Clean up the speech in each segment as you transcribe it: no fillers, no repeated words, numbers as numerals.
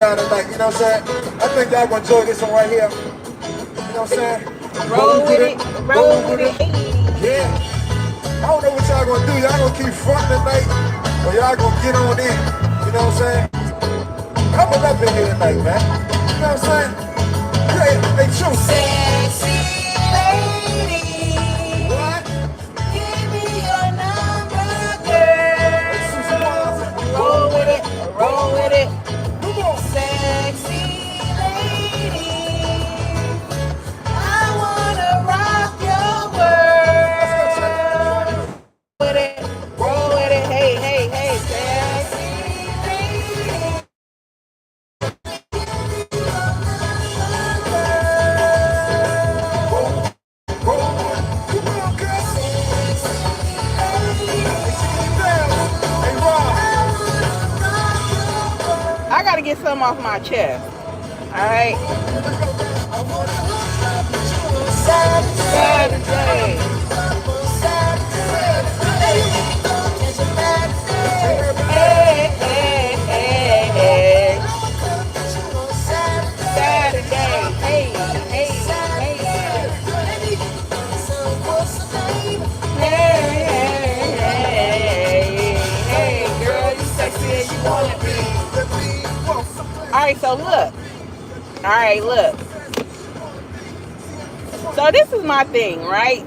down tonight, you know what I'm saying? I think y'all gonna enjoy this one right here. You know what I'm saying? Roll with it, roll with it. Yeah. Hey. I don't know what y'all gonna do. Y'all gonna keep fronting tonight, or y'all gonna get on in. You know what I'm saying? Couple up in here tonight, man. You know what I'm saying? Yeah, they true. Sexy lady, What? give me your number, girl. Roll with it, roll with it. Come on. Sexy lady, I wanna rock your world. With it, roll with it. Hey, hey, hey, sexy lady. I gotta get something off my chest. All right. Saturday. Hey, hey, hey, hey. Saturday. Hey, hey, hey. Hey, hey, hey, girl, you sexy as you wanna be. All right, so look. All right, look. So this is my thing, right?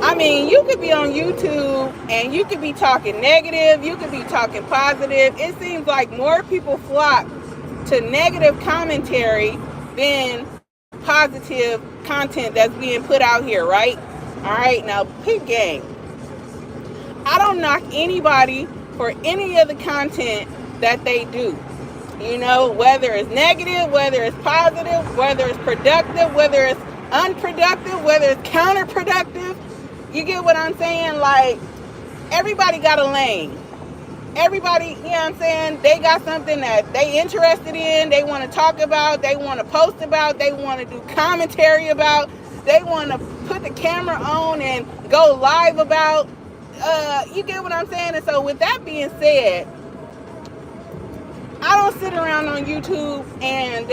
I mean, you could be on YouTube and you could be talking negative, you could be talking positive. It seems like more people flock to negative commentary than positive content that's being put out here, right? All right, now pick game. I don't knock anybody for any of the content that they do. You know, whether it's negative, whether it's positive, whether it's productive, whether it's unproductive, whether it's counterproductive. You get what I'm saying? Like, everybody got a lane. Everybody, you know what I'm saying? They got something that they interested in, they want to talk about, they want to post about, they want to do commentary about, they want to put the camera on and go live about. You get what I'm saying? And so with that being said, I don't sit around on YouTube and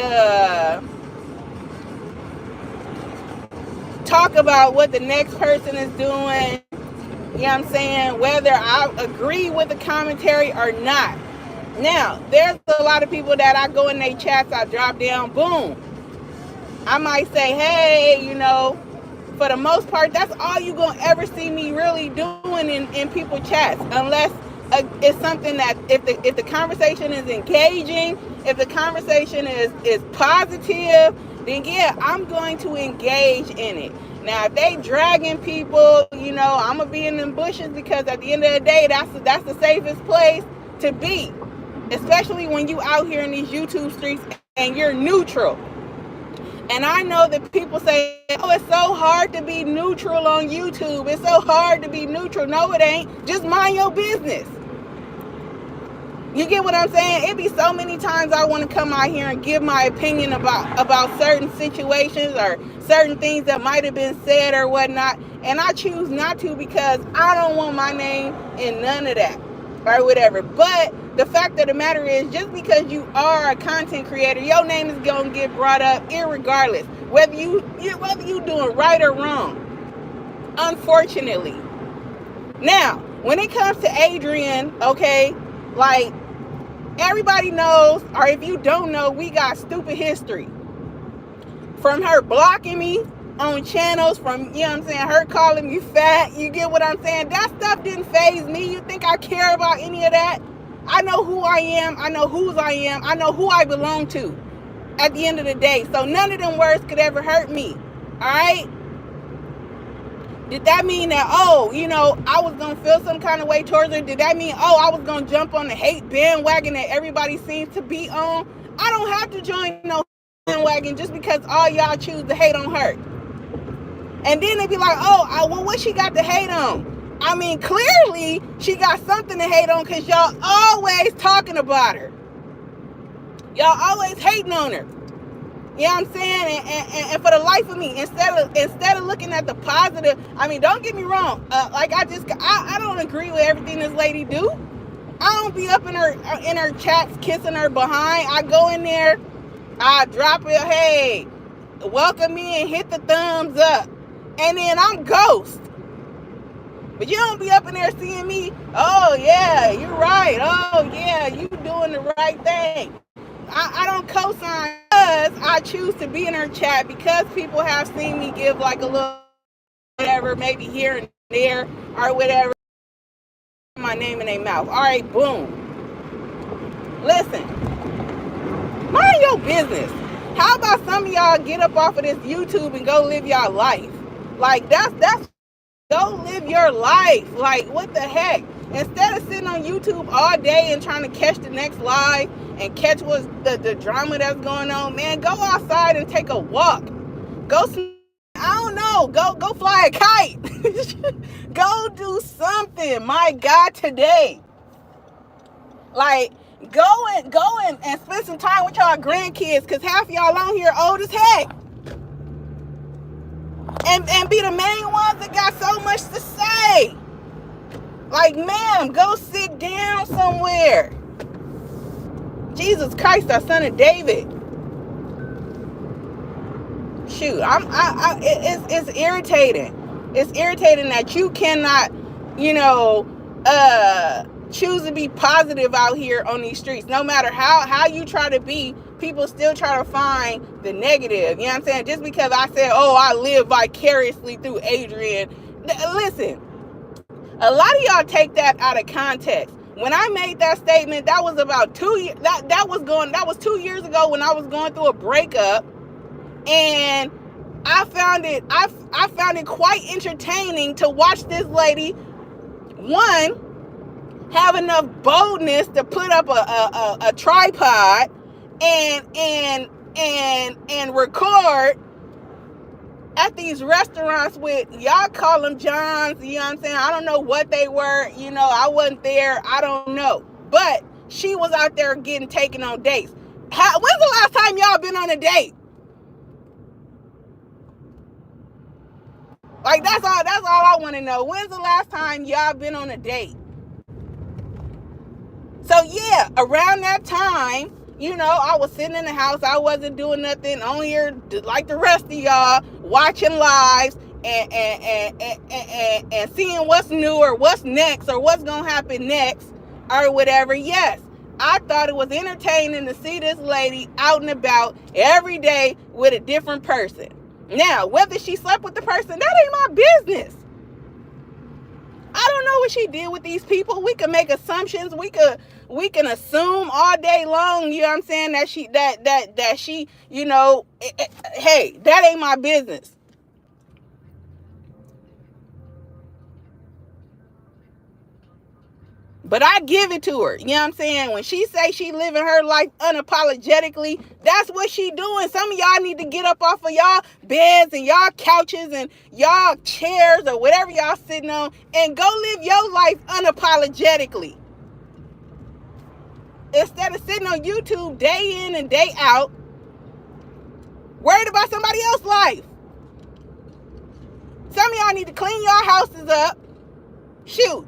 talk about what the next person is doing. You know what I'm saying? Whether I agree with the commentary or not. Now, there's a lot of people that I go in their chats, I drop down, boom. I might say, hey, you know, for the most part, that's all you're going to ever see me really doing in people's chats. Unless it's something that if the conversation is engaging, if the conversation is positive, then yeah, I'm going to engage in it. Now, if they dragging people, you know, I'm going to be in them bushes because at the end of the day, that's the safest place to be. Especially when you out here in these YouTube streets and you're neutral. And I know that people say, oh, it's so hard to be neutral on YouTube. It's so hard to be neutral. No, it ain't. Just mind your business. You get what I'm saying? It be so many times I want to come out here and give my opinion about certain situations or certain things that might have been said or whatnot. And I choose not to because I don't want my name in none of that or whatever. But the fact of the matter is, just because you are a content creator, your name is going to get brought up irregardless, whether you doing right or wrong, unfortunately. Now, when it comes to Adrian, okay, like, everybody knows, or if you don't know, we got stupid history. From her blocking me on channels, from, you know what I'm saying, her calling me fat, you get what I'm saying? That stuff didn't faze me. You think I care about any of that? I know who I am. I know whose I am. I know who I belong to at the end of the day. So none of them words could ever hurt me. All right? Did that mean that, oh, you know, I was going to feel some kind of way towards her? Did that mean, oh, I was going to jump on the hate bandwagon that everybody seems to be on? I don't have to join no bandwagon just because all y'all choose to hate on her. And then they be like, oh, well, what she got to hate on? I mean, clearly she got something to hate on because y'all always talking about her. Y'all always hating on her. You know what I'm saying? And for the life of me, instead of looking at the positive, I mean, don't get me wrong. I don't agree with everything this lady do. I don't be up in her chats kissing her behind. I go in there, I drop it, hey, welcome me and hit the thumbs up. And then I'm ghost. But you don't be up in there seeing me, oh yeah, you're right. Oh yeah, you doing the right thing. I don't co-sign because I choose to be in her chat because people have seen me give like a little whatever, maybe here and there or whatever. My name in their mouth. All right, boom. Listen, mind your business. How about some of y'all get up off of this YouTube and go live y'all life? Like that's go live your life. Like what the heck? Instead of sitting on YouTube all day and trying to catch the next live and catch what's the drama that's going on, man, go outside and take a walk. Go, I don't know, go fly a kite. Go do something, my God, today. Like, go and spend some time with y'all grandkids, because half y'all on here old as heck. And be the main ones that got so much to say. Like, ma'am, go sit down somewhere. Jesus Christ, our son of David. Shoot, it's irritating. It's irritating that you cannot, choose to be positive out here on these streets. No matter how you try to be, people still try to find the negative. You know what I'm saying? Just because I said, oh, I live vicariously through Adrian. Listen, a lot of y'all take that out of context. When I made that statement, that was about 2 years. That was 2 years ago when I was going through a breakup, and I found it quite entertaining to watch this lady, one, have enough boldness to put up a tripod and record at these restaurants with, y'all call them Johns, you know what I'm saying? I don't know what they were, I wasn't there, I don't know. But she was out there getting taken on dates. When's the last time y'all been on a date? Like, that's all I want to know. When's the last time y'all been on a date? So yeah, around that time, I was sitting in the house. I wasn't doing nothing on here like the rest of y'all, watching lives and seeing what's new or what's next or what's gonna happen next or whatever. Yes, I thought it was entertaining to see this lady out and about every day with a different person. Now, whether she slept with the person, that ain't my business. I don't know what she did with these people. We can make assumptions. We can assume all day long, you know what I'm saying, that she, hey, that ain't my business. But I give it to her, you know what I'm saying? When she say she living her life unapologetically, that's what she doing. Some of y'all need to get up off of y'all beds and y'all couches and y'all chairs or whatever y'all sitting on and go live your life unapologetically. Instead of sitting on YouTube day in and day out, worried about somebody else's life. Some of y'all need to clean your houses up. Shoot.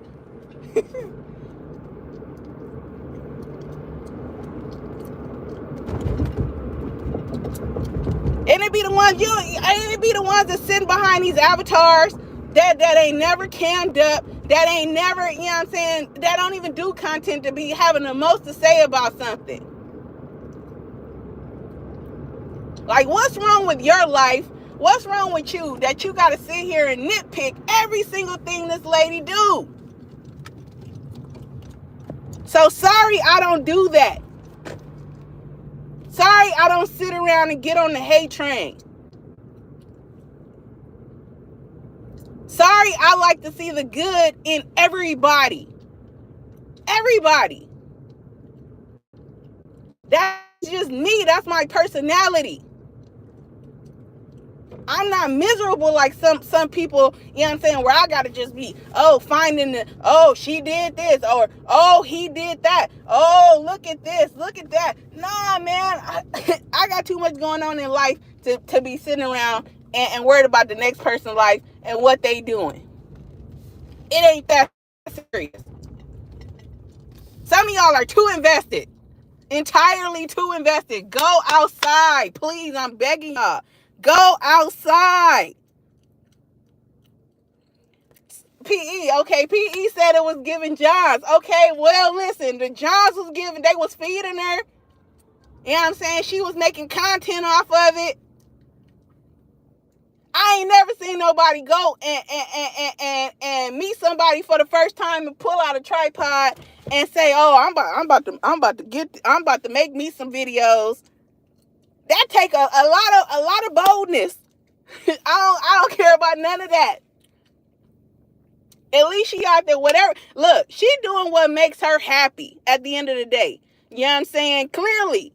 And it be the ones that sitting behind these avatars that ain't never cammed up, that ain't never, you know what I'm saying, that don't even do content to be having the most to say about something. Like, what's wrong with your life? What's wrong with you that you got to sit here and nitpick every single thing this lady do? So sorry I don't do that. Sorry I don't sit around and get on the hate train. Sorry I like to see the good in everybody. Everybody. That's just me. That's my personality. I'm not miserable like some people, you know what I'm saying, where I gotta just be, finding she did this, or, he did that. Oh, look at this, look at that. Nah, man, I got too much going on in life to be sitting around and worried about the next person's life and what they doing. It ain't that serious. Some of y'all are too invested. Entirely too invested. Go outside. Please, I'm begging y'all. Go outside. PE, okay, PE said it was giving Johns. Okay, well, listen, the Johns was giving, they was feeding her. You know what I'm saying? She was making content off of it. I ain't never seen nobody go and meet somebody for the first time and pull out a tripod and say, "Oh, I'm about to make me some videos." That take a lot of boldness. I don't care about none of that. At least she out there, whatever. Look, she doing what makes her happy at the end of the day. You know what I'm saying? Clearly,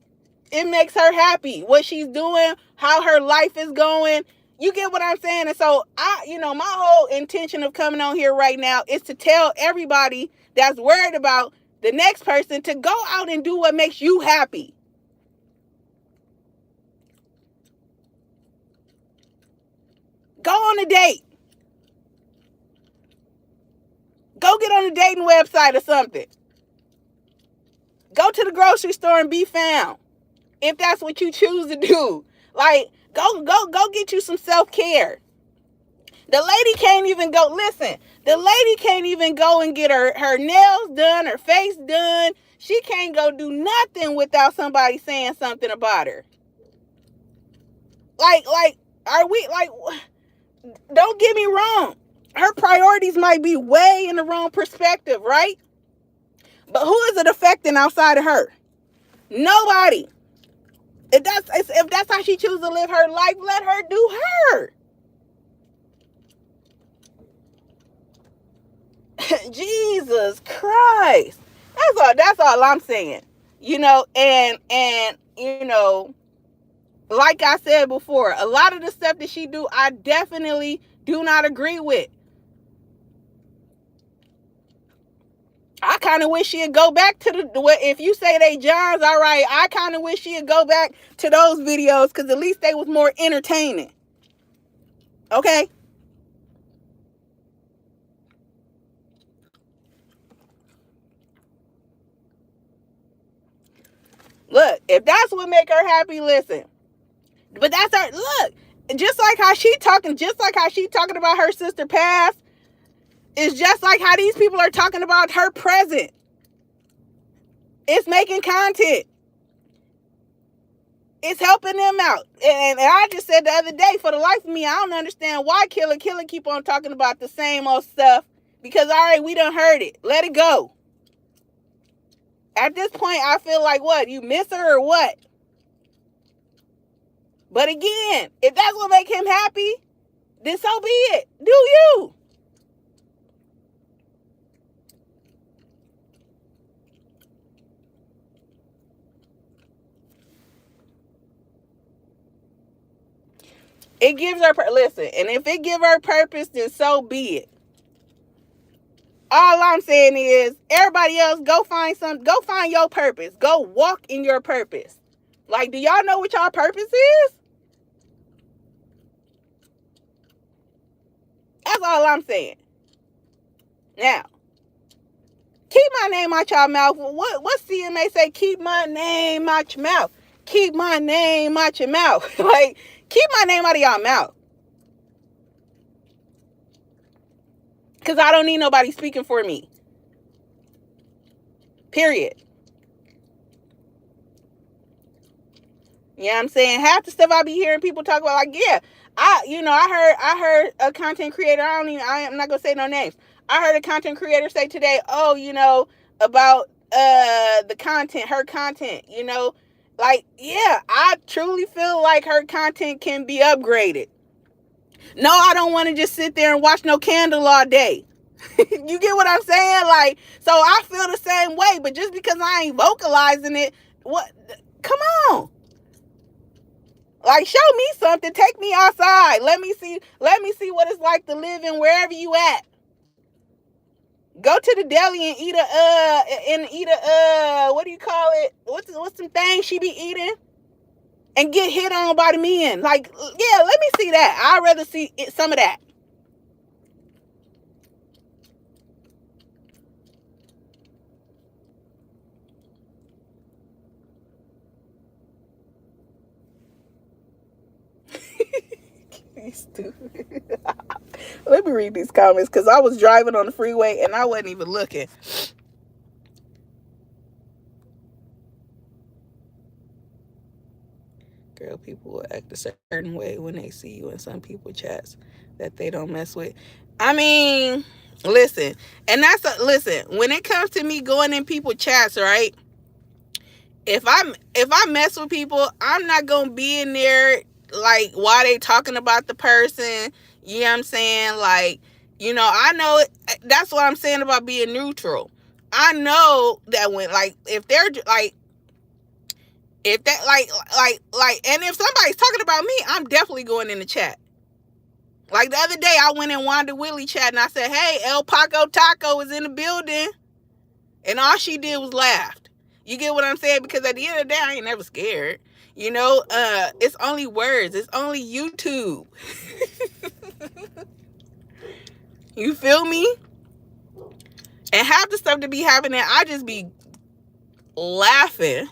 it makes her happy. What she's doing, how her life is going. You get what I'm saying? And so, my whole intention of coming on here right now is to tell everybody that's worried about the next person to go out and do what makes you happy. Go on a date. Go get on a dating website or something. Go to the grocery store and be found. If that's what you choose to do. Like, go get you some self-care. The lady can't even go, listen, the lady can't even go and get her nails done, her face done. She can't go do nothing without somebody saying something about her. Don't get me wrong. Her priorities might be way in the wrong perspective, right? But who is it affecting outside of her? Nobody. If that's how she chooses to live her life, let her do her. Jesus Christ. That's all I'm saying. And like I said before, a lot of the stuff that she do, I definitely do not agree with. I kind of wish she'd go back to if you say they Johns, all right, I kind of wish she'd go back to those videos because at least they was more entertaining. Okay? Look, if that's what make her happy, listen. But that's her, look, just like how she talking about her sister past, it's just like how these people are talking about her present. It's making content. It's helping them out. And I just said the other day, for the life of me, I don't understand why Killer keep on talking about the same old stuff. Because, all right, we done heard it. Let it go. At this point, I feel like, what? You miss her or what? But again, if that's what make him happy, then so be it. Do you? It gives her, listen, and if it give her purpose, then so be it. All I'm saying is, everybody else, go find your purpose. Go walk in your purpose. Like, do y'all know what y'all purpose is? That's all I'm saying. Now, keep my name out your mouth. What CMA say? Keep my name out your mouth. Keep my name out your mouth. Like, keep my name out of y'all mouth. Because I don't need nobody speaking for me. Period. You know what I'm saying? Half the stuff I be hearing people talk about, like, yeah, I heard a content creator, I'm not going to say no names. I heard a content creator say today, about the content, her content, like, yeah, I truly feel like her content can be upgraded. No, I don't want to just sit there and watch no Candle all day. You get what I'm saying? Like, so I feel the same way, but just because I ain't vocalizing it, what? Come on. Like, show me something. Take me outside. Let me see what it's like to live in wherever you at. Go to the deli and eat a what do you call it? What's some things she be eating? And get hit on by the men. Like, yeah, let me see that. I'd rather see some of that. Stupid. Let me read these comments because I was driving on the freeway and I wasn't even looking. Girl, people will act a certain way when they see you in some people chats that they don't mess with. I mean, listen, and listen, when it comes to me going in people chats, right? If I mess with people, I'm not gonna be in there like while they talking about the person. You know what I'm saying? Like, I know that's what I'm saying about being neutral. I know that when, like, if they're like, if that and if somebody's talking about me, I'm definitely going in the chat. Like the other day, I went in Wanda Willie chat and I said, "Hey, El Paco Taco is in the building," and all she did was laugh. You get what I'm saying? Because at the end of the day, I ain't never scared. It's only words. It's only YouTube. You feel me? And half the stuff to be happening, I just be laughing.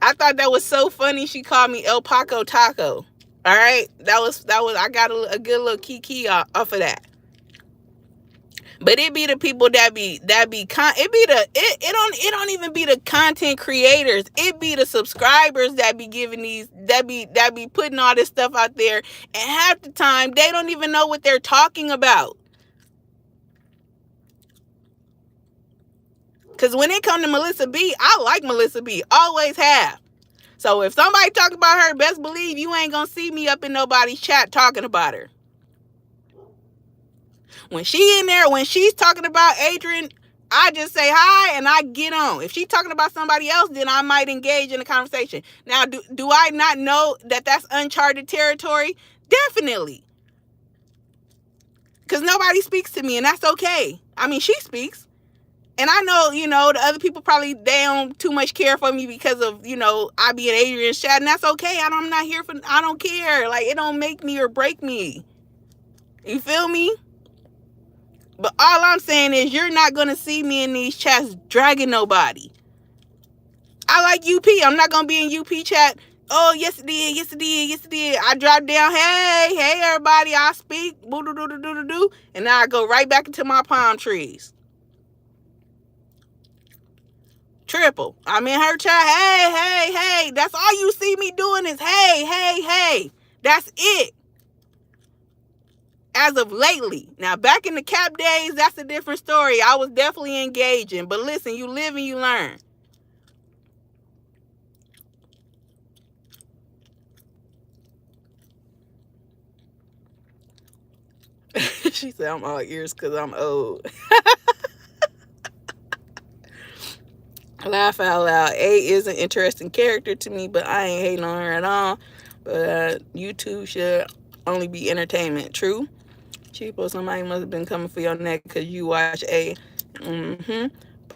I thought that was so funny. She called me El Paco Taco. All right, that was. I got a good little kiki off of that. But it be the people it don't even be the content creators. It be the subscribers that be giving that be putting all this stuff out there, and half the time they don't even know what they're talking about. Cause when it comes to Melissa B, I like Melissa B, always have. So if somebody talk about her, best believe you ain't gonna see me up in nobody's chat talking about her. When she in there, when she's talking about Adrian, I just say hi and I get on. If she's talking about somebody else, then I might engage in a conversation. Now, do I not know that that's uncharted territory? Definitely. Because nobody speaks to me, and that's okay. I mean, she speaks. And I know, the other people probably, they don't too much care for me because of, I be in Adrian's chat, and that's okay. I'm not here I don't care. Like, it don't make me or break me. You feel me? But all I'm saying is you're not going to see me in these chats dragging nobody. I like UP. I'm not going to be in UP chat. Oh, yes it did. Yes it did. Yes it did. I drop down. Hey, everybody. I speak. Boo-doo-doo-doo-doo-doo. And now I go right back into my palm trees. Triple. I'm in her chat. Hey. That's all you see me doing is hey. That's it. As of lately. Now, back in the cap days, that's a different story. I was definitely engaging. But listen, you live and you learn. She said, I'm all ears because I'm old. Laugh out loud. A is an interesting character to me, but I ain't hating on her at all. But YouTube should only be entertainment. True. Cheapo, somebody must have been coming for your neck because you watch A.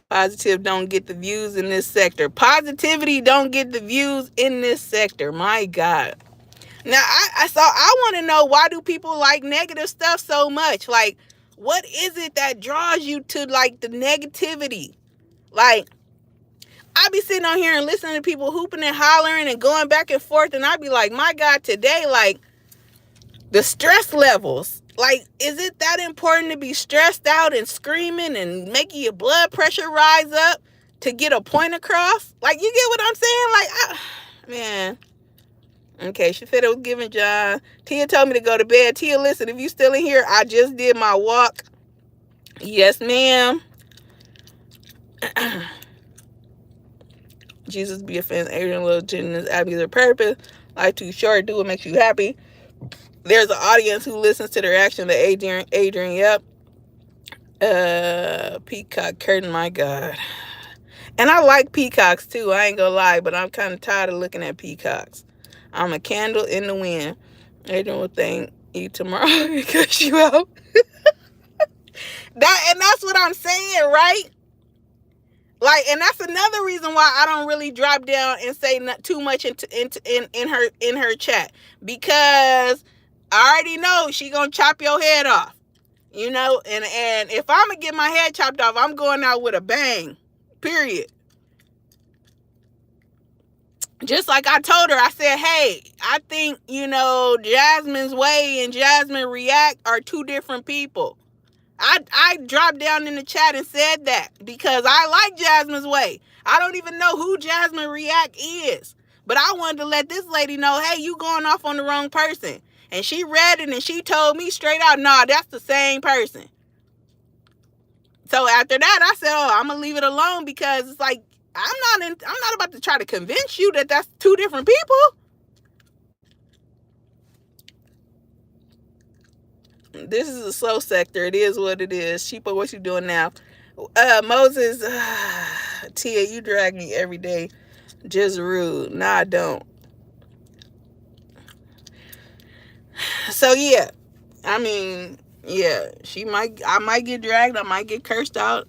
Positive don't get the views in this sector. Positivity don't get the views in this sector. My God. Now, I want to know, why do people like negative stuff so much? Like, what is it that draws you to, like, the negativity? Like, I be sitting on here and listening to people hooping and hollering and going back and forth, and I be like, my God, today, like, the stress levels. Like, is it that important to be stressed out and screaming and making your blood pressure rise up to get a point across? Like, you get what I'm saying? Like, man. Okay, she said it was giving John. Tia told me to go to bed. Tia, listen, if you still in here, I just did my walk. Yes, ma'am. Jesus be offense. Adrian Little Genius, Abby's her purpose. Life too short. Do what makes you happy. There's an audience who listens to the reaction to Adrian. Yep. Peacock curtain, my God. And I like peacocks too. I ain't gonna lie, but I'm kind of tired of looking at peacocks. I'm a candle in the wind. Adrian will thank you tomorrow because you out. That's what I'm saying, right? Like, and that's another reason why I don't really drop down and say not too much in her chat, because I already know she gonna chop your head off, and if I'm gonna get my head chopped off, I'm going out with a bang, period. Just like I told her, I said, hey, I think, Jasmine's Way and Jasmine React are two different people. I dropped down in the chat and said that because I like Jasmine's Way. I don't even know who Jasmine React is. But I wanted to let this lady know, hey, you going off on the wrong person. And she read it and she told me straight out, nah, that's the same person. So after that, I said, oh, I'm going to leave it alone because it's like, I'm not about to try to convince you that that's two different people. This is a slow sector. It is what it is. Sheepa, what you doing now? Moses, Tia, you drag me every day. Just rude. Nah, I don't. So yeah, I mean, yeah, I might get dragged. I might get cursed out.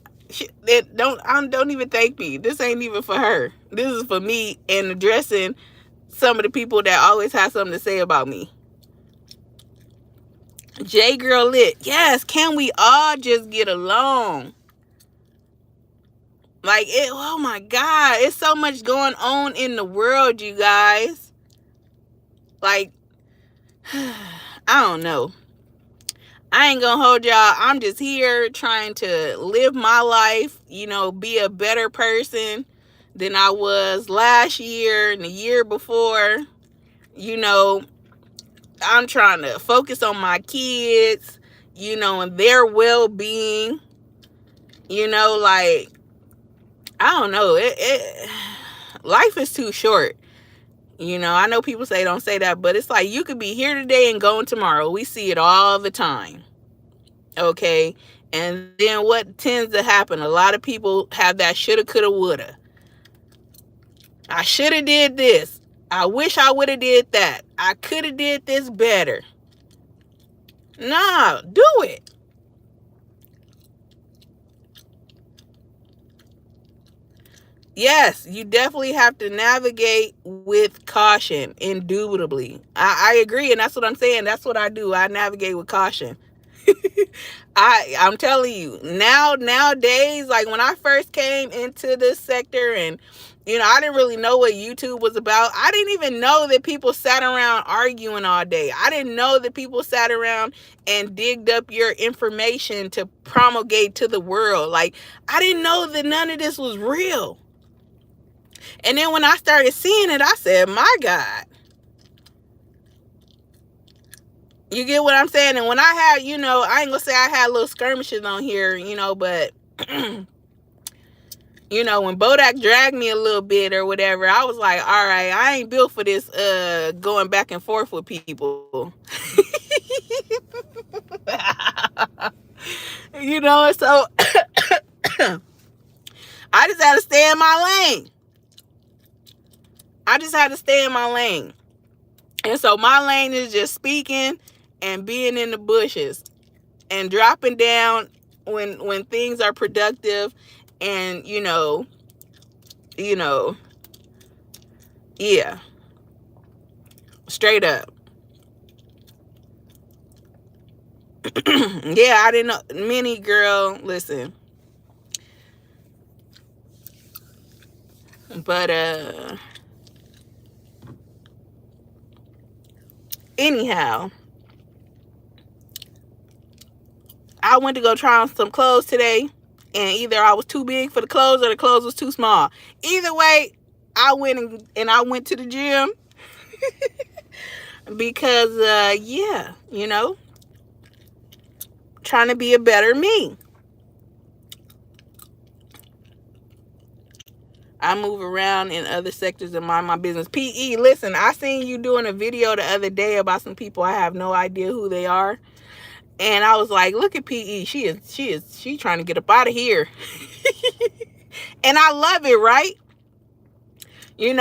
Don't even thank me. This ain't even for her. This is for me and addressing some of the people that always have something to say about me. J Girl Lit. Yes, can we all just get along? Like, oh my God, it's so much going on in the world, you guys. Like, I don't know. I ain't gonna hold y'all. I'm just here trying to live my life, be a better person than I was last year and the year before. I'm trying to focus on my kids, and their well-being. Like, I don't know. Life is too short. I know people say don't say that, but it's like you could be here today and gone tomorrow. We see it all the time. Okay? And then what tends to happen? A lot of people have that shoulda, coulda, woulda. I shoulda did this. I wish I woulda did that. I coulda did this better. Nah, do it. Yes, you definitely have to navigate with caution, indubitably. I agree, and that's what I'm saying. That's what I do. I navigate with caution. I'm telling you, nowadays, like when I first came into this sector and, I didn't really know what YouTube was about. I didn't even know that people sat around arguing all day. I didn't know that people sat around and digged up your information to promulgate to the world. Like, I didn't know that none of this was real. And then when I started seeing it, I said, my God. You get what I'm saying? And when I had, I ain't gonna say I had little skirmishes on here, but, when Bodak dragged me a little bit or whatever, I was like, all right, I ain't built for this going back and forth with people. So I just had to stay in my lane. And so my lane is just speaking and being in the bushes and dropping down when things are productive and, yeah. Straight up. Yeah, I didn't know. Minnie girl, listen. But, anyhow, I went to go try on some clothes today, and either I was too big for the clothes or the clothes was too small. Either way, I went to the gym because, trying to be a better me. I move around in other sectors and mind my business. PE, listen, I seen you doing a video the other day about some people. I have no idea who they are. And I was like, look at PE. She trying to get up out of here. And I love it, right? And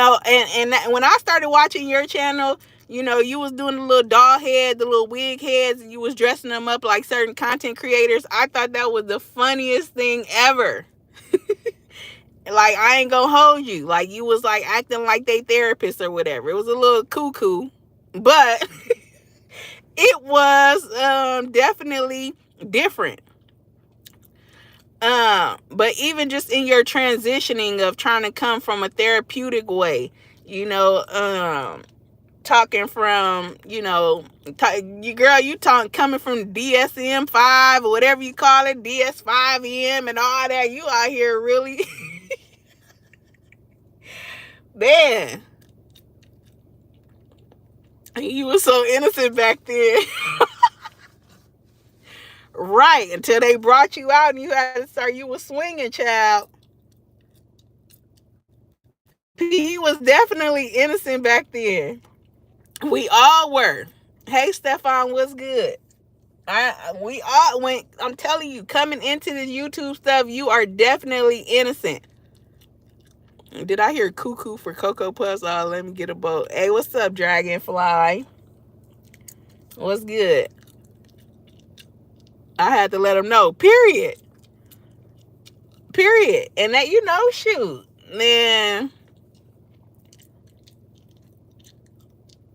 when I started watching your channel, you was doing the little doll head, the little wig heads, and you was dressing them up like certain content creators. I thought that was the funniest thing ever. Like, I ain't gonna hold you. Like, you was like acting like they therapist or whatever. It was a little cuckoo, but it was definitely different. But even just in your transitioning of trying to come from a therapeutic way, you know, talking from, you girl, you talking coming from DSM-5 or whatever you call it, DS5M and all that. You out here really, man. You was so innocent back then. Right, until they brought you out and you had to start, you was swinging, child. He was definitely innocent back then. We all were. Hey, Stefan, what's good? We all went. I'm telling you, coming into the YouTube stuff, you are definitely innocent. Did I hear cuckoo for Cocoa Puffs? Oh, let me get a boat. Hey, what's up, Dragonfly? What's good? I had to let them know. Period. And that, shoot, man.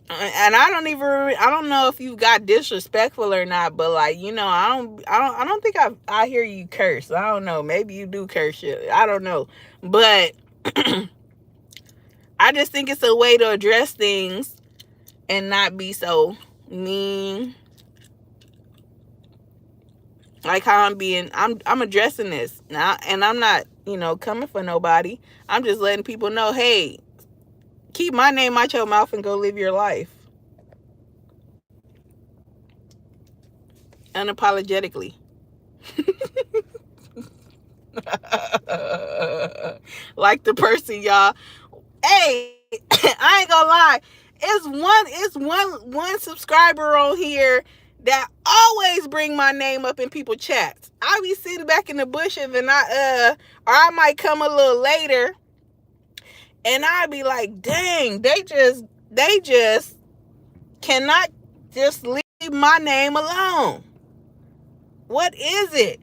And I don't know if you got disrespectful or not, but like, I don't think I hear you curse. I don't know. Maybe you do curse shit. I don't know. But I just think it's a way to address things and not be so mean. Like how I'm addressing this now, and I'm not, coming for nobody. I'm just letting people know, hey, keep my name out your mouth and go live your life. Unapologetically. Like the person, y'all. Hey, I ain't gonna lie. It's one subscriber on here that always bring my name up in people chats. I be sitting back in the bushes and or I might come a little later and I be like, dang, they just cannot just leave my name alone. What is it?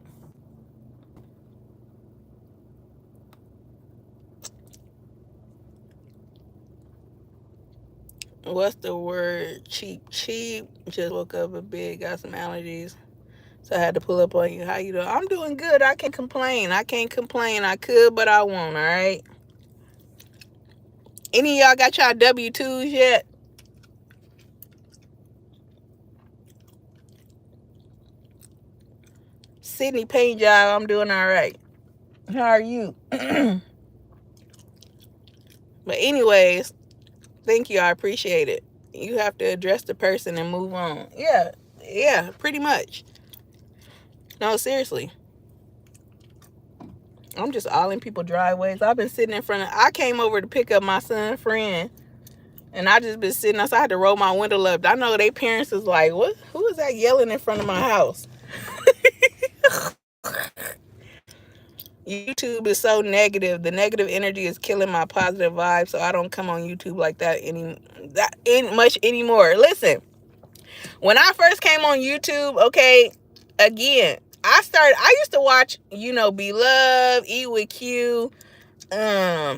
What's the word? Cheap. Just woke up a bit, got some allergies. So I had to pull up on you. How you doing? I'm doing good. I can't complain. I could, but I won't, all right? Any of y'all got y'all W-2s yet? Sydney paint job, I'm doing all right. How are you? But anyways, thank you. I appreciate it. You have to address the person and move on. Yeah, pretty much. No, seriously. I'm just all in people's driveways. I've been sitting in front of... I came over to pick up my son's friend. And I just been sitting outside. I had to roll my window up. I know their parents is like, what? Who is that yelling in front of my house? YouTube is so negative. The negative energy is killing my positive vibe. So I don't come on YouTube like that much anymore. Listen, when I first came on YouTube, okay, again, I used to watch, Be Love, Eat With Q, all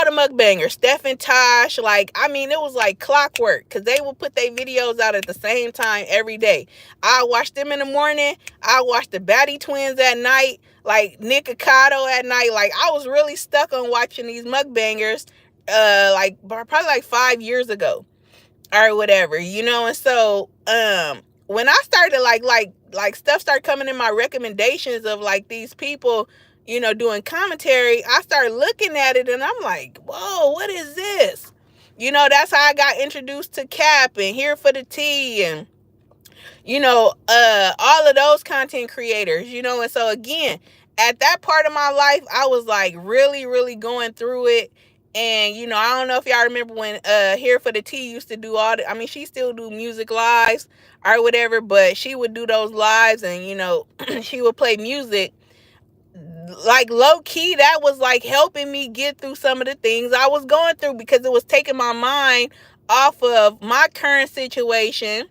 the mukbangers, Steph and Tosh. Like, I mean, it was like clockwork because they would put their videos out at the same time every day. I watched them in the morning. I watched the Batty Twins at night, like Nick Ocado at night. Like, I was really stuck on watching these mukbangers, probably like 5 years ago or whatever, and so when I started like stuff started coming in my recommendations of like these people, doing commentary, I started looking at it and I'm like, whoa, what is this? That's how I got introduced to Cap and Here for the Tea and all of those content creators, and so again, at that part of my life, I was like really, really going through it. And, I don't know if y'all remember when Here for the Tea used to do she still do music lives or whatever, but she would do those lives and, she would play music. Like, low key, that was like helping me get through some of the things I was going through because it was taking my mind off of my current situation.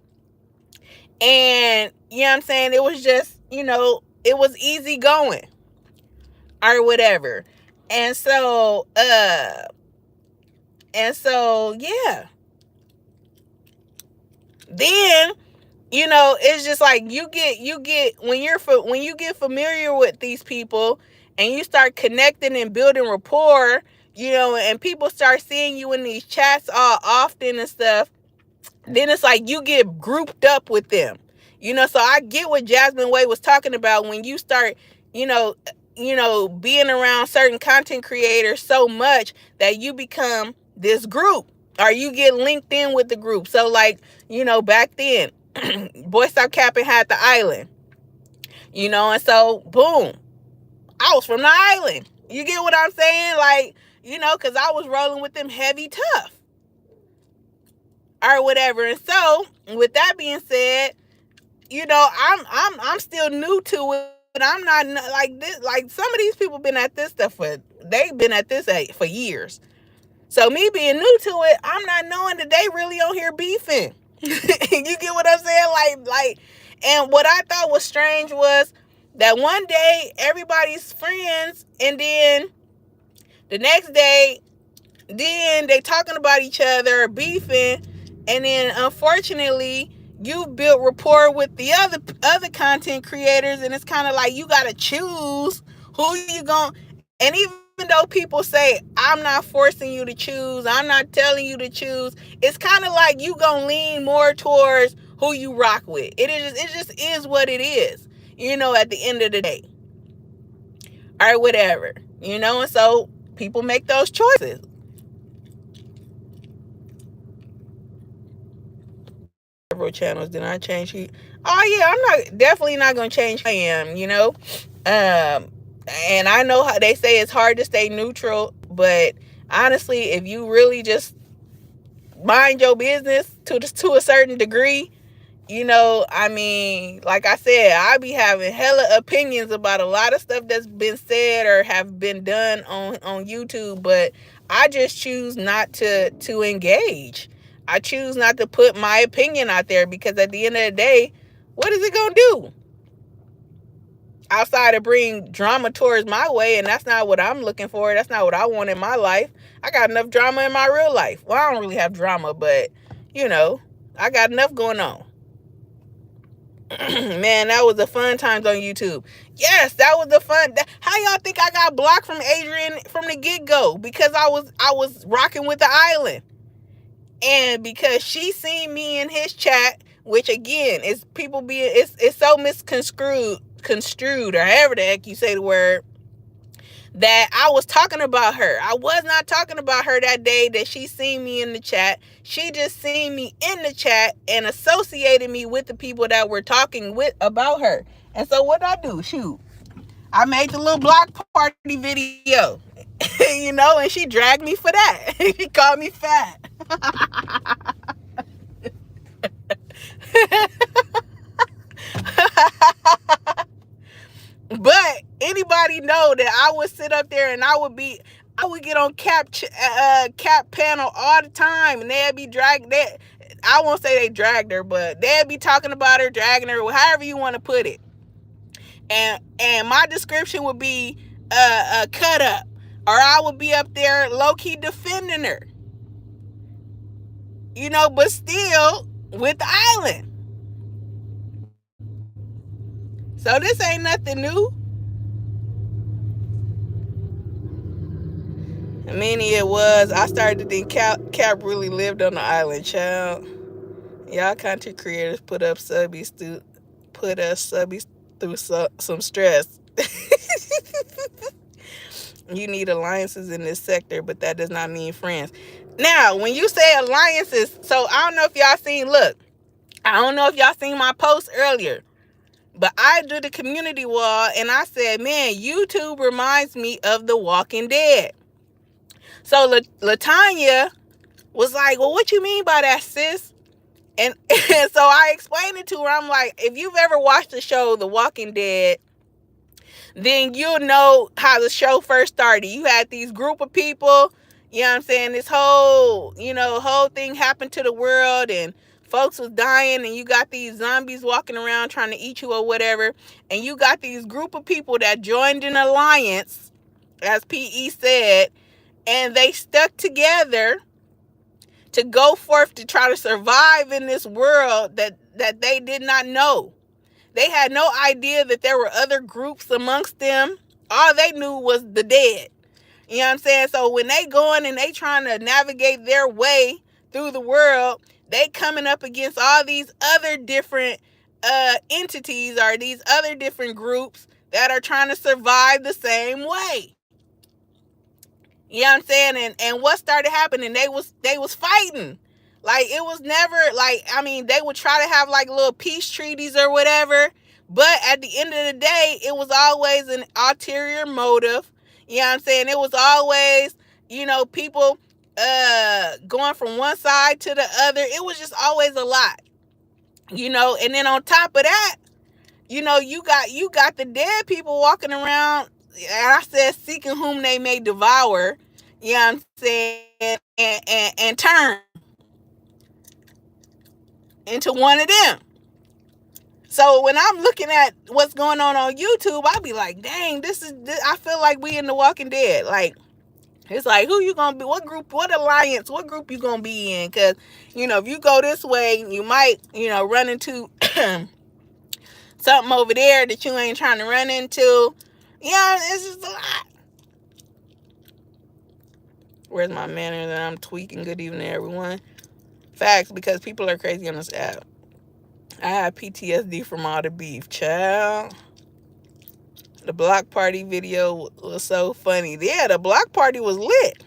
And, you know what I'm saying? It was just, it was easy going or whatever. And so, yeah. Then, it's just like you get when you get familiar with these people and you start connecting and building rapport, and people start seeing you in these chats all often and stuff, then it's like you get grouped up with them. So I get what Jasmine Way was talking about when you start, being around certain content creators so much that you become this group or you get linked in with the group. So like, back then, Boy Stop Capping had the island, and so boom, I was from the island. You get what I'm saying? Like, because I was rolling with them heavy tough or whatever. And so with that being said, I'm still new to it. I'm not like this. Like some of these people been at this stuff they've been at this for years. So me being new to it, I'm not knowing that they really on here beefing. You get what I'm saying? Like, and what I thought was strange was that one day everybody's friends, and then the next day, then they talking about each other, beefing, and then unfortunately, you built rapport with the other content creators, and it's kind of like you gotta choose who you gonna. And even though people say I'm not forcing you to choose, I'm not telling you to choose, it's kind of like you gonna lean more towards who you rock with. It just is what it is, at the end of the day, or whatever, and so people make those choices. Several channels. Did I change? Oh yeah, I'm definitely not gonna change. I am, and I know how they say it's hard to stay neutral, but honestly, if you really just mind your business to a certain degree, I mean, like I said, I be having hella opinions about a lot of stuff that's been said or have been done on YouTube, but I just choose not to engage. I choose not to put my opinion out there because at the end of the day, what is it gonna do? Outside of bring drama towards my way, and that's not what I'm looking for. That's not what I want in my life. I got enough drama in my real life. Well, I don't really have drama, but I got enough going on. Man, that was the fun times on YouTube. Yes, that was the fun. How y'all think I got blocked from Adrian from the get-go? Because I was rocking with the island. And because she seen me in his chat, which again is people being it's so misconstrued or however the heck you say the word, that I was talking about her. I was not talking about her that day that she seen me in the chat. She just seen me in the chat and associated me with the people that were talking with about her. And so what I do? Shoot. I made the little block party video. And she dragged me for that. She called me fat. But anybody know that I would sit up there and I would get on cap panel all the time, and they'd be dragged. I won't say they dragged her, but they'd be talking about her, dragging her, however you want to put it. And my description would be a cut up, or I would be up there low key defending her. But still with the island. So this ain't nothing new. Many it was. I started to think Cap really lived on the island, child. Y'all content creators put us subbies through some stress. You need alliances in this sector, but that does not mean friends. Now, when you say alliances, so I don't know if y'all seen my post earlier, but I did the community wall and I said, man, YouTube reminds me of The Walking Dead. So Latanya was like, well, what you mean by that, sis? And so I explained it to her. I'm like, if you've ever watched the show The Walking Dead, then you'll know how the show first started. You had these group of people, you know what I'm saying? This whole thing happened to the world and folks was dying, and you got these zombies walking around trying to eat you or whatever. And you got these group of people that joined an alliance, as PE said, and they stuck together to go forth to try to survive in this world that they did not know. They had no idea that there were other groups amongst them. All they knew was the dead. You know what I'm saying? So when they going and they trying to navigate their way through the world, they coming up against all these other different entities or these other different groups that are trying to survive the same way. You know what I'm saying? And what started happening, they was fighting. Like, it was never, like, I mean, they would try to have, like, little peace treaties or whatever, but at the end of the day, it was always an ulterior motive. You know what I'm saying? It was always, people going from one side to the other. It was just always a lot, and then on top of that, you got the dead people walking around, and I said, seeking whom they may devour, you know what I'm saying, and turn into one of them. So when I'm looking at what's going on YouTube, I'll be like, dang, I feel like we in The Walking Dead. Like, it's like, who you gonna be? What group? What alliance? What group you gonna be in? Because, if you go this way, you might, run into something over there that you ain't trying to run into. It's just a lot. Where's my manner that I'm tweaking? Good evening, everyone. Facts, because people are crazy on this app. I have PTSD from all the beef, child. The block party video was so funny. Yeah, the block party was lit.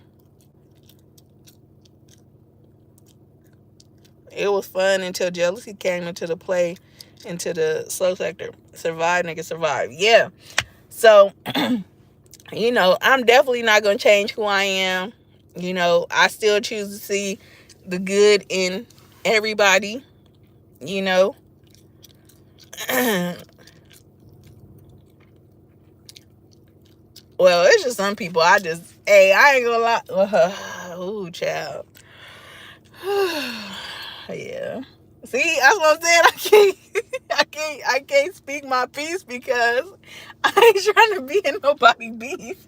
It was fun until jealousy came into the play, into the slow sector. Survive, nigga, survive. Yeah. So, I'm definitely not going to change who I am. I still choose to see the good in everybody, Well, it's just some people I ain't gonna lie. Ooh, child. Yeah. See, that's what I'm saying. I can't speak my piece because I ain't trying to be in nobody's beef.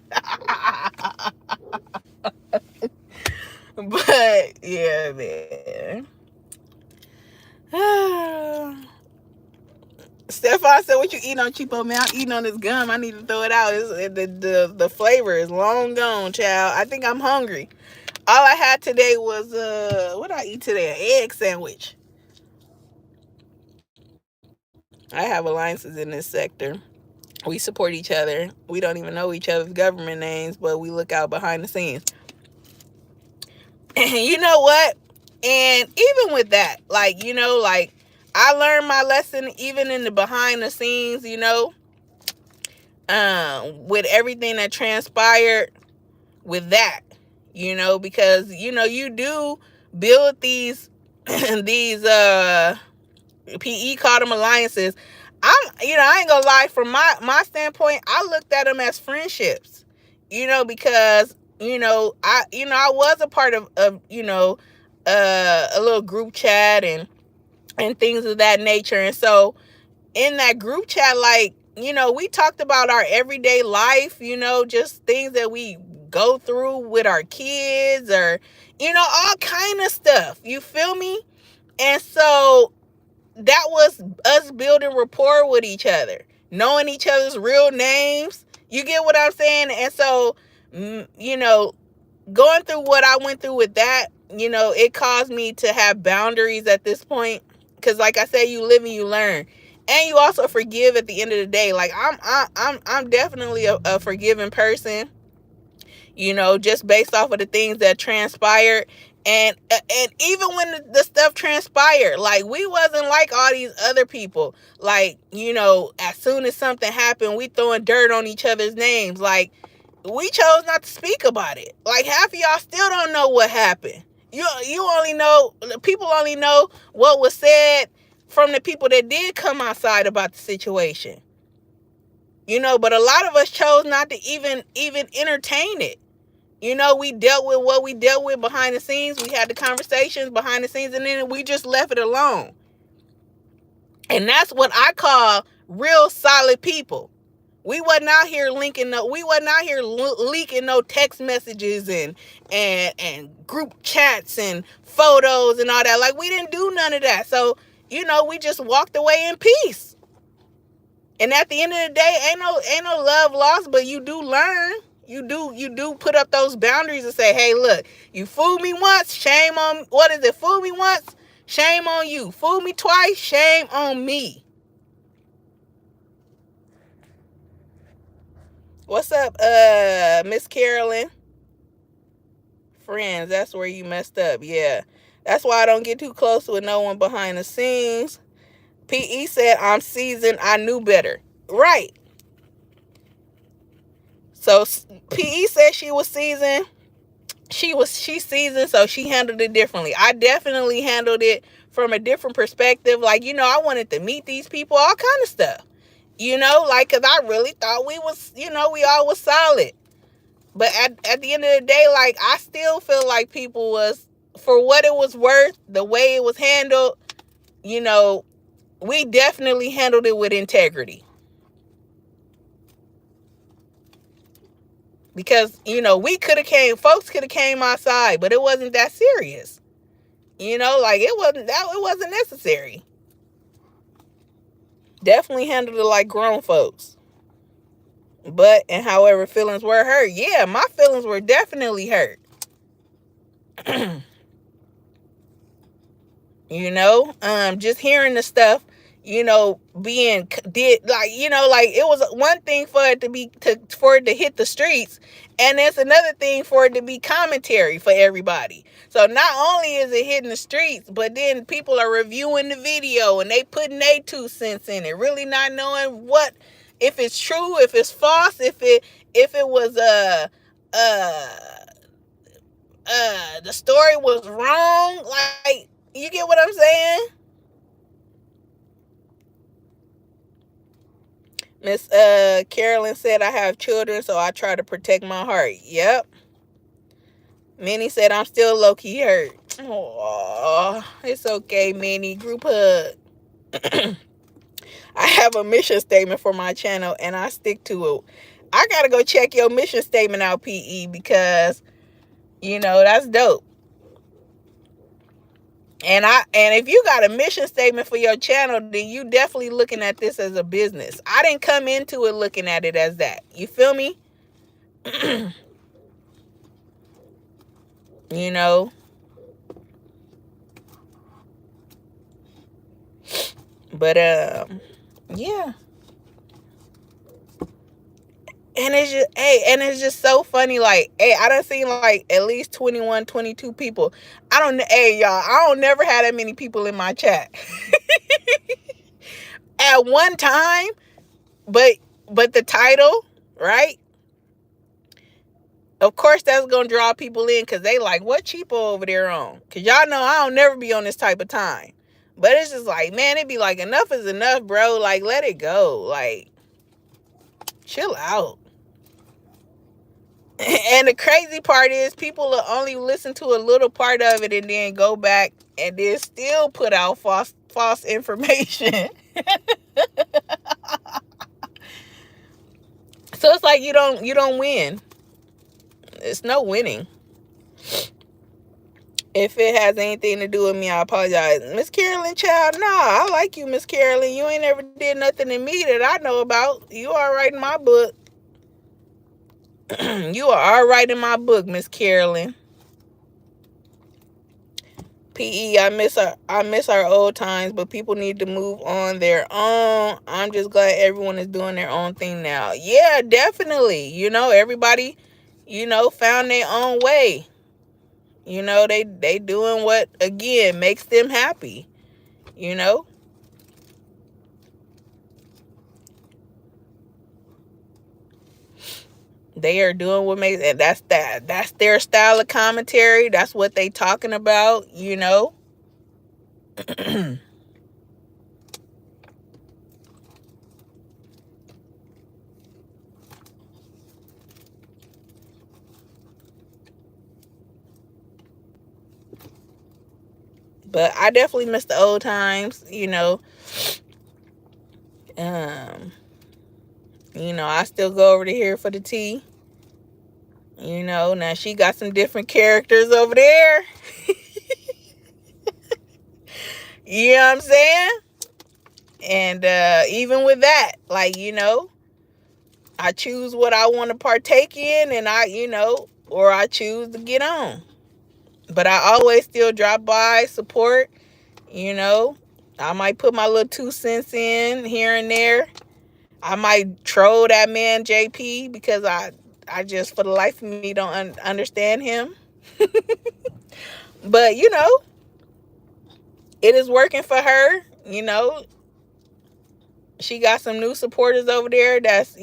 But yeah, man. Stefan said, "What you eating on, cheapo, man? I'm eating on this gum. I need to throw it out. The flavor is long gone, child. I think I'm hungry. All I had today was what did I eat today? An egg sandwich. I have alliances in this sector. We support each other. We don't even know each other's government names, but we look out behind the scenes. And you know what? And even with that, like, I learned my lesson even in the behind the scenes, with everything that transpired with that, because, you do build these, these, PE called them alliances. I ain't gonna lie, from my standpoint, I looked at them as friendships, because, I was a part of a little group chat and things of that nature. And so in that group chat, like, we talked about our everyday life, just things that we go through with our kids or, all kind of stuff. You feel me? And so that was us building rapport with each other, knowing each other's real names. You get what I'm saying? And so, going through what I went through with that, it caused me to have boundaries at this point. Because like I said, you live and you learn. And you also forgive at the end of the day. Like, I'm definitely a forgiving person, just based off of the things that transpired. And even when the stuff transpired, like, we wasn't like all these other people. Like, as soon as something happened, we throwing dirt on each other's names. Like, we chose not to speak about it. Like, half of y'all still don't know what happened. You only know, people only know what was said from the people that did come outside about the situation. But a lot of us chose not to even entertain it. We dealt with what we dealt with behind the scenes. We had the conversations behind the scenes, and then we just left it alone. And that's what I call real solid people. We wasn't out here leaking no text messages and group chats and photos and all that. Like, we didn't do none of that. So, we just walked away in peace. And at the end of the day, ain't no love lost, but you do learn. You do put up those boundaries and say, hey, look, you fooled me once, shame on, what is it? Fool me once, shame on you. Fool me twice, shame on me. What's up, Miss Carolyn? Friends, that's where you messed up. Yeah. That's why I don't get too close with no one behind the scenes. PE said, I'm seasoned, I knew better. Right. So PE said she was seasoned. She seasoned, so she handled it differently. I definitely handled it from a different perspective. Like, I wanted to meet these people, all kind of stuff. Like, because I really thought we was, we all was solid. But at the end of the day, like, I still feel like people was, for what it was worth, the way it was handled, we definitely handled it with integrity. Because, folks could have came outside, but it wasn't that serious. Like, it wasn't necessary. Definitely handled it like grown folks. But, and however feelings were hurt, yeah, my feelings were definitely hurt. Just hearing the stuff, being did, like, like, it was one thing for it to hit the streets, and it's another thing for it to be commentary for everybody. So not only is it hitting the streets, but then people are reviewing the video and they putting their 2 cents in it, really not knowing if it's true, if it's false, if it was the story was wrong. Like, you get what I'm saying? Miss Carolyn said, I have children, so I try to protect my heart. Yep. Minnie said, I'm still low-key hurt. Oh, it's okay, Minnie. Group hug. I have a mission statement for my channel, and I stick to it. I got to go check your mission statement out, PE, because, that's dope. And if you got a mission statement for your channel, then you definitely looking at this as a business. I didn't come into it looking at it as that. You feel me? But yeah. And it's just so funny. Like, I done seen like at least 21, 22 people. Y'all, I don't never had that many people in my chat at one time. But the title, right? Of course, that's gonna draw people in because they like, what cheapo over there on? Because y'all know I don't never be on this type of time. But it's just like, man, it be like, enough is enough, bro. Like, let it go. Like, chill out. And the crazy part is people will only listen to a little part of it and then go back and then still put out false information. So it's like you don't win. It's no winning. If it has anything to do with me, I apologize. Miss Carolyn, child, nah, I like you, Miss Carolyn. You ain't ever did nothing to me that I know about. You all right in my book. You are all right in my book, Miss Carolyn. PE, I miss our old times, but people need to move on their own. I'm just glad everyone is doing their own thing now. Yeah, definitely. Everybody, found their own way. They doing what, again, makes them happy. They are doing what makes, and that's their style of commentary. That's what they talking about, But I definitely miss the old times, I still go over to here for the tea. Now she got some different characters over there. You know what I'm saying? And even with that, like, I choose what I want to partake in, and or I choose to get on. But I always still drop by, support, you know. I might put my little 2 cents in here and there. I might troll that man JP because I just for the life of me don't understand him. But it is working for her. She got some new supporters over there that's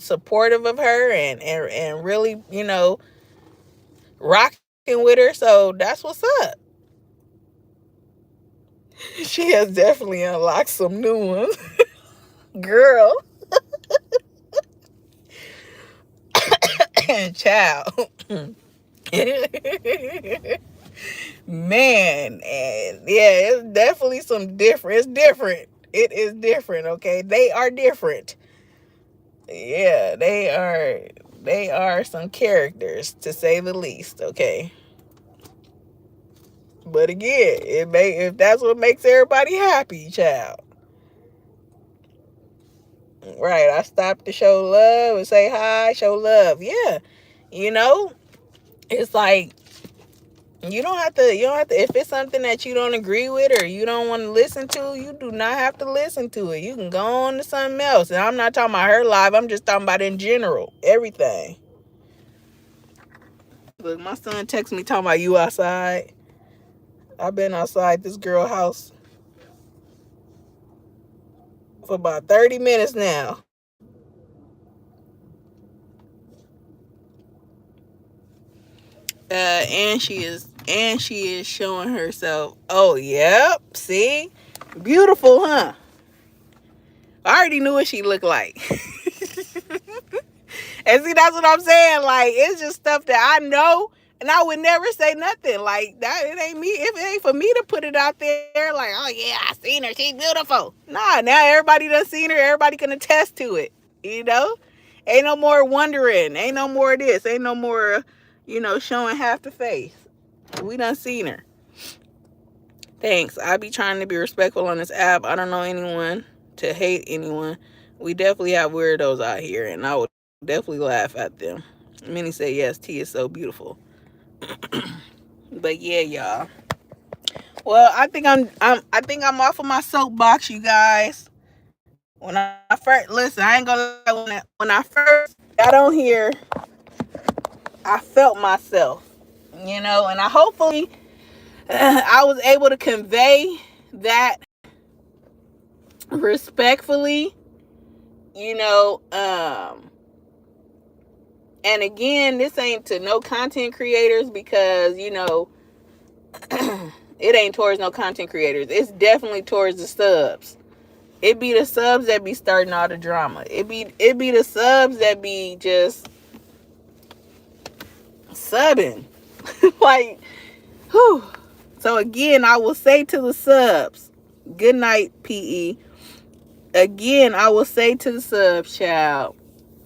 supportive of her and really rocking with her. So that's what's up. She has definitely unlocked some new ones. Girl. Child. Man, and yeah, it's definitely some different. It's different. It is different, okay? They are different. Yeah, they are some characters, to say the least, okay? But again, if that's what makes everybody happy, child. Right, I stopped to show love and say hi, show love. Yeah. It's like you don't have to if it's something that you don't agree with or you don't want to listen to, you do not have to listen to it. You can go on to something else. And I'm not talking about her live, I'm just talking about in general, everything. Look, my son texted me talking about you outside. I've been outside this girl house for about 30 minutes now. And she is showing herself. Oh, yep. See? Beautiful, huh? I already knew what she looked like. And see, that's what I'm saying. Like, it's just stuff that I know, and I would never say nothing like that. It ain't me. If it ain't for me to put it out there, like, oh yeah, I seen her. She's beautiful. Nah, now everybody done seen her. Everybody can attest to it. Ain't no more wondering. Ain't no more of this. Ain't no more, showing half the face. We done seen her. Thanks. I be trying to be respectful on this app. I don't know anyone to hate anyone. We definitely have weirdos out here, and I would definitely laugh at them. Many say yes, T is so beautiful. But yeah, y'all. Well, I think I'm off of my soapbox, you guys. When I first listen, I ain't gonna lie. When I first got on here, I felt myself, and I hopefully I was able to convey that respectfully, and again, this ain't to no content creators because, it ain't towards no content creators. It's definitely towards the subs. It be the subs that be starting all the drama. It be the subs that be just subbing. Like, whew. So again, I will say to the subs, good night, PE. Again, I will say to the subs, child,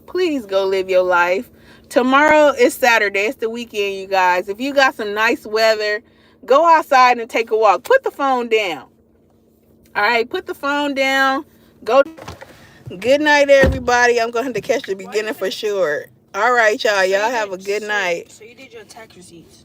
please go live your life. Tomorrow is Saturday. It's the weekend, you guys. If you got some nice weather, go outside and take a walk. Put the phone down. All right, put the phone down. Go. Good night, everybody. I'm going to catch the beginning for sure. All right, y'all. Y'all have a good night. So you did your tax receipts.